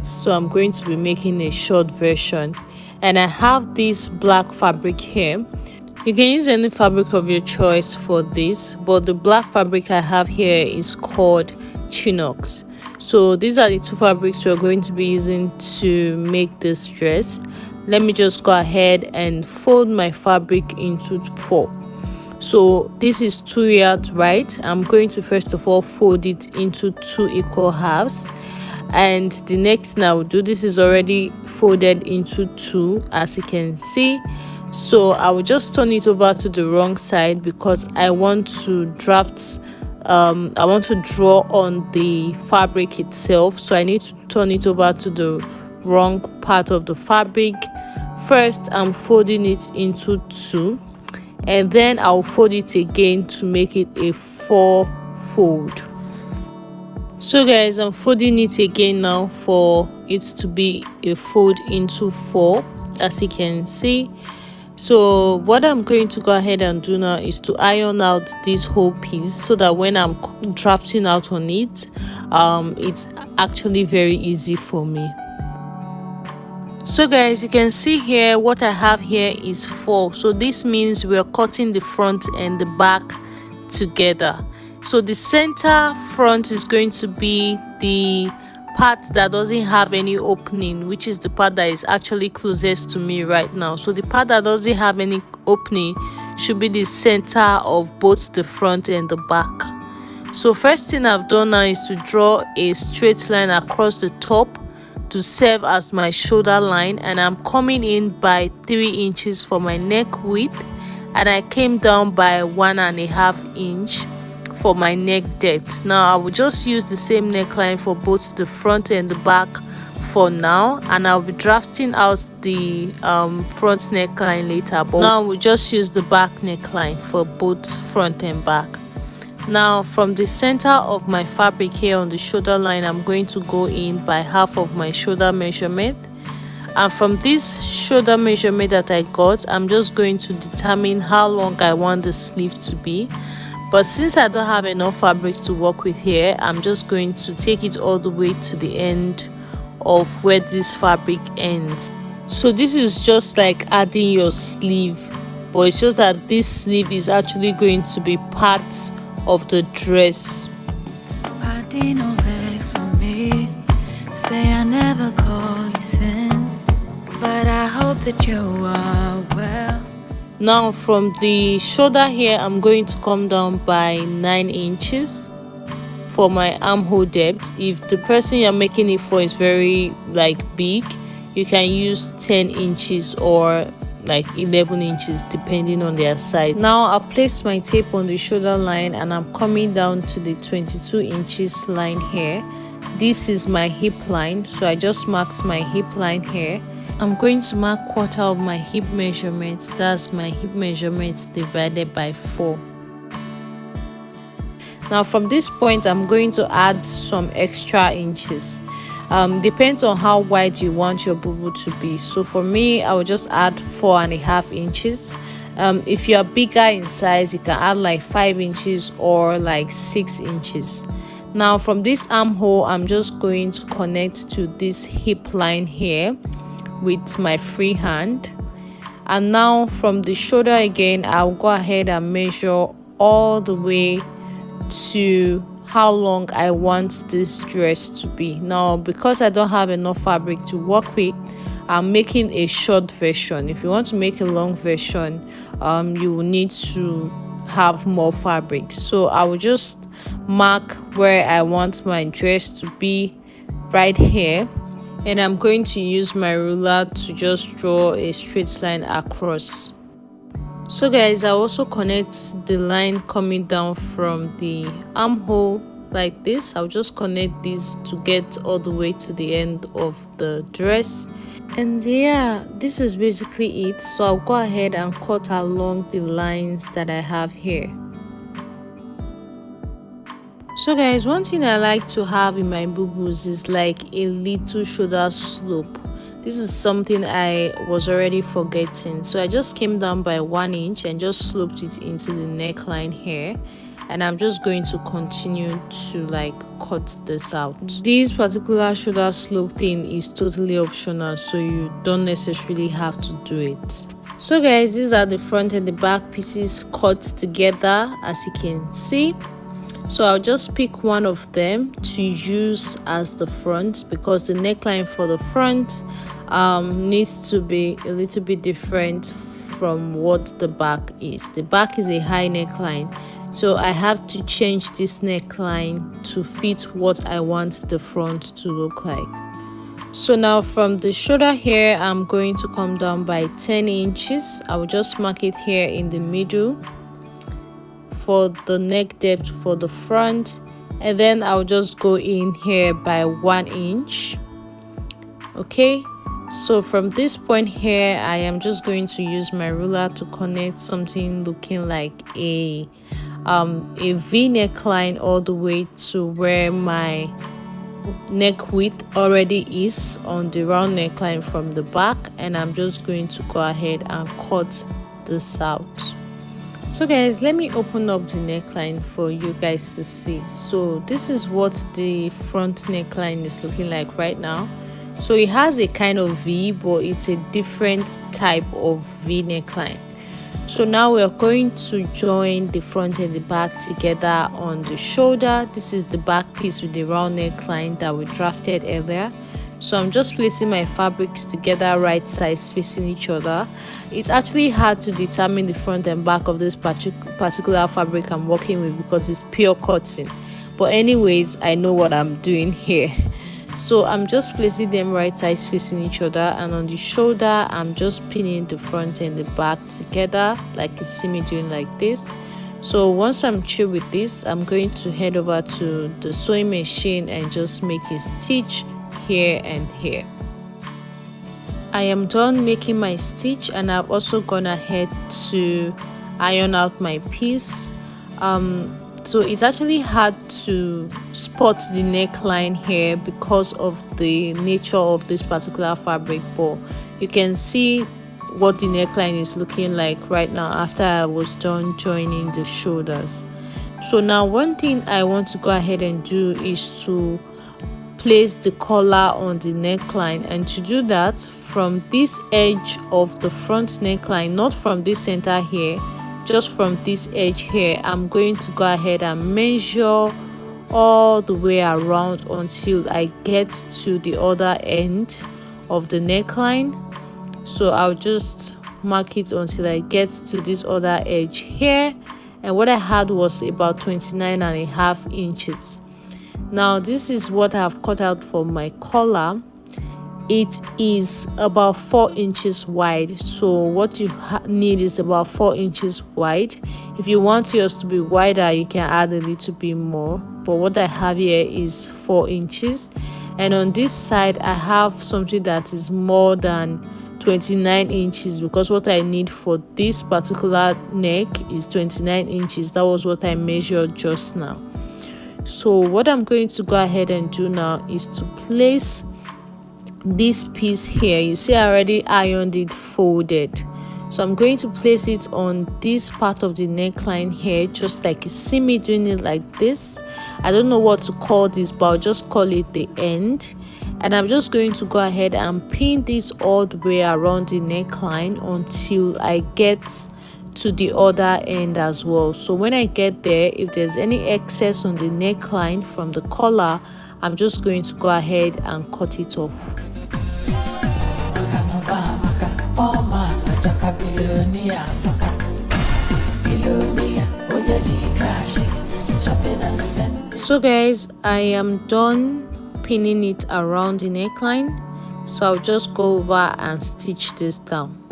so I'm going to be making a short version. And I have this black fabric here. You can use any fabric of your choice for this, but the black fabric I have here is called chinox. So these are the two fabrics we're going to be using to make this dress. Let me just go ahead and fold my fabric into 4. So this is 2 yards, right? I'm going to first of all fold it into 2 equal halves, and the next thing I will do, this is already folded into 2, as you can see. So I will just turn it over to the wrong side because I want to I want to draw on the fabric itself, so I need to turn it over to the wrong part of the fabric. First, I'm folding it into 2, and then I'll fold it again to make it a 4 fold. So guys, I'm folding it again now for it to be a fold into 4, as you can see. So what I'm going to go ahead and do now is to iron out this whole piece so that when I'm drafting out on it, it's actually very easy for me. So guys, you can see here what I have here is 4. So this means we're cutting the front and the back together. So the center front is going to be the part that doesn't have any opening, which is the part that is actually closest to me right now. So the part that doesn't have any opening should be the center of both the front and the back. So first thing I've done now is to draw a straight line across the top to serve as my shoulder line, and I'm coming in by 3 inches for my neck width, and I came down by 1.5 inch for my neck depth. Now I will just use the same neckline for both the front and the back for now, and I'll be drafting out the front neckline later, but now we'll just use the back neckline for both front and back. Now from the center of my fabric here on the shoulder line, I'm going to go in by half of my shoulder measurement, and from this shoulder measurement that I got, I'm just going to determine how long I want the sleeve to be. But since I don't have enough fabric to work with here, I'm just going to take it all the way to the end of where this fabric ends. So this is just like adding your sleeve, but it's just that this sleeve is actually going to be part of the dress. I did no vex for me. Say I never call you since, but I hope that you are well. Now from the shoulder here, I'm going to come down by 9 inches for my armhole depth. If the person you're making it for is very big, you can use 10 inches or 11 inches depending on their size. Now I've placed my tape on the shoulder line and I'm coming down to the 22 inches line here. This is my hip line, so I just marked my hip line here. I'm going to mark quarter of my hip measurements. That's my hip measurements divided by 4. Now from this point, I'm going to add some extra inches. Depends on how wide you want your bubu to be. So for me, I will just add 4.5 inches. If you are bigger in size, you can add 5 inches or 6 inches. Now from this armhole, I'm just going to connect to this hip line here with my free hand. And now from the shoulder again, I'll go ahead and measure all the way to how long I want this dress to be. Now because I don't have enough fabric to work with, I'm making a short version. If you want to make a long version, you will need to have more fabric. So I will just mark where I want my dress to be right here, and I'm going to use my ruler to just draw a straight line across. So guys, I also connect the line coming down from the armhole like this. I'll just connect this to get all the way to the end of the dress. And yeah, this is basically it. So I'll go ahead and cut along the lines that I have here. So guys, one thing I like to have in my bubus is a little shoulder slope. This is something I was already forgetting. So I just came down by 1 inch and just sloped it into the neckline here. and I'm just going to continue to like cut this out. This particular shoulder slope thing is totally optional, so you don't necessarily have to do it. So guys, these are the front and the back pieces cut together, as you can see. So I'll just pick one of them to use as the front, because the neckline for the front needs to be a little bit different from what the back is. The back is a high neckline, so I have to change this neckline to fit what I want the front to look like. So now from the shoulder here, I'm going to come down by 10 inches. I will just mark it here in the middle for the neck depth for the front, and then I'll just go in here by 1 inch. Okay, so from this point here, I am just going to use my ruler to connect something looking like a V neckline all the way to where my neck width already is on the round neckline from the back, and I'm just going to go ahead and cut this out. So guys, let me open up the neckline for you guys to see. So this is what the front neckline is looking like right now. So it has a kind of V, but it's a different type of V neckline. So now we're going to join the front and the back together on the shoulder. This is the back piece with the round neckline that we drafted earlier. So I'm just placing my fabrics together, right sides facing each other. It's actually hard to determine the front and back of this particular fabric I'm working with because it's pure cotton. But anyways, I know what I'm doing here. So I'm just placing them right sides facing each other, and on the shoulder I'm just pinning the front and the back together like you see me doing like this. So once I'm through with this, I'm going to head over to the sewing machine and just make a stitch here and here. I am done making my stitch, and I've also gone ahead to iron out my piece. So it's actually hard to spot the neckline here because of the nature of this particular fabric, but you can see what the neckline is looking like right now after I was done joining the shoulders. So now one thing I want to go ahead and do is to place the collar on the neckline, and to do that, from this edge of the front neckline, not from this center here, just from this edge here, I'm going to go ahead and measure all the way around until I get to the other end of the neckline. So I'll just mark it until I get to this other edge here, and what I had was about 29.5 inches. Now this is what I've cut out for my collar. It is about 4 inches wide, so what you need is about 4 inches wide. If you want yours to be wider, you can add a little bit more, but what I have here is 4 inches. And on this side I have something that is more than 29 inches, because what I need for this particular neck is 29 inches. That was what I measured just now. So what I'm going to go ahead and do now is to place this piece here. You see I already ironed it folded, so I'm going to place it on this part of the neckline here, just like you see me doing it like this. I don't know what to call this, but I'll just call it the end. And I'm just going to go ahead and pin this all the way around the neckline until I get to the other end as well. So when I get there, if there's any excess on the neckline from the collar, I'm just going to go ahead and cut it off. So guys, I am done pinning it around the neckline, so I'll just go over and stitch this down.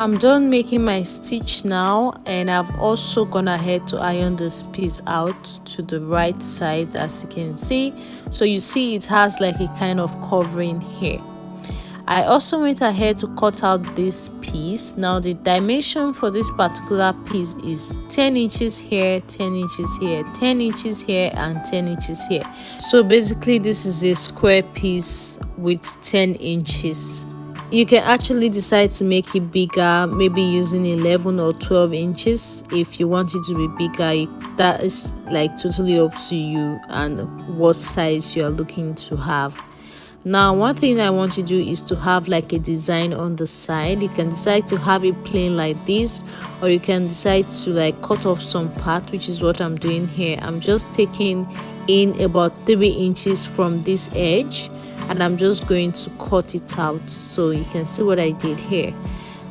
I'm done making my stitch now, and I've also gone ahead to iron this piece out to the right side, as you can see. So you see it has like a kind of covering here. I also went ahead to cut out this piece. Now the dimension for this particular piece is 10 inches here, 10 inches here, 10 inches here, and 10 inches here. So basically this is a square piece with 10 inches. You can actually decide to make it bigger, maybe using 11 or 12 inches. If you want it to be bigger, that is like totally up to you and what size you're looking to have. Now, one thing I want to do is to have like a design on the side. You can decide to have it plain like this, or you can decide to like cut off some part, which is what I'm doing here. I'm just taking in about 3 inches from this edge, and I'm just going to cut it out so you can see what I did here.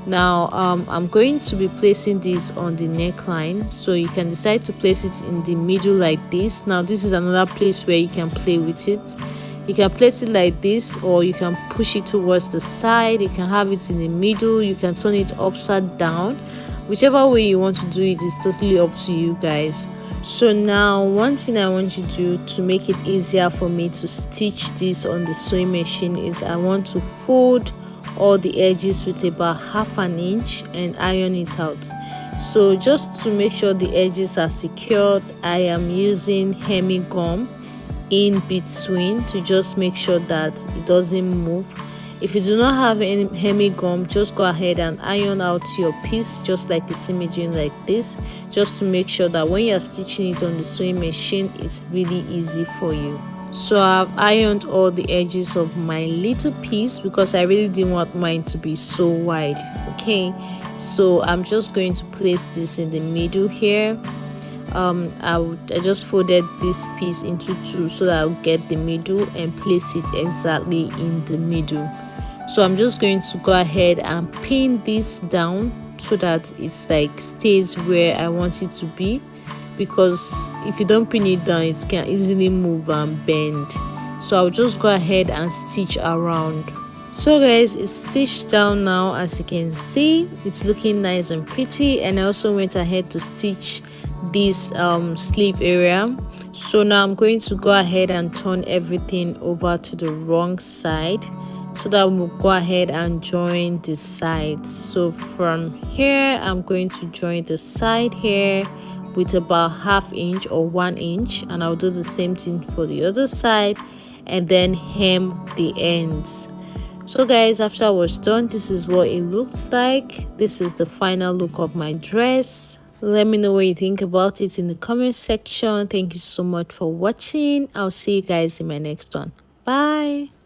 Now I'm going to be placing this on the neckline, so you can decide to place it in the middle like this. Now this is another place where you can play with it. You can place it like this, or you can push it towards the side. You can have it in the middle. You can turn it upside down. Whichever way you want to do it is totally up to you guys. So now one thing I want you to do to make it easier for me to stitch this on the sewing machine is I want to fold all the edges with about 1/2 inch and iron it out. So just to make sure the edges are secured, I am using hemi gum in between to just make sure that it doesn't move. If you do not have any hemi gum, just go ahead and iron out your piece just like you see me doing like this, just to make sure that when you're stitching it on the sewing machine, it's really easy for you. So I've ironed all the edges of my little piece because I really didn't want mine to be so wide. Okay, so I'm just going to place this in the middle here. I just folded this piece into two so that I'll get the middle and place it exactly in the middle. So I'm just going to go ahead and pin this down so that it's like stays where I want it to be, because if you don't pin it down, it can easily move and bend. So I'll just go ahead and stitch around. So guys, it's stitched down now. As you can see, it's looking nice and pretty. And I also went ahead to stitch this sleeve area. So now I'm going to go ahead and turn everything over to the wrong side so that we'll go ahead and join the sides. So from here, I'm going to join the side here with about 1/2 inch or 1 inch, and I'll do the same thing for the other side and then hem the ends. So guys, after I was done, this is what it looks like. This is the final look of my dress. Let me know what you think about it in the comment section. Thank you so much for watching. I'll see you guys in my next one. Bye.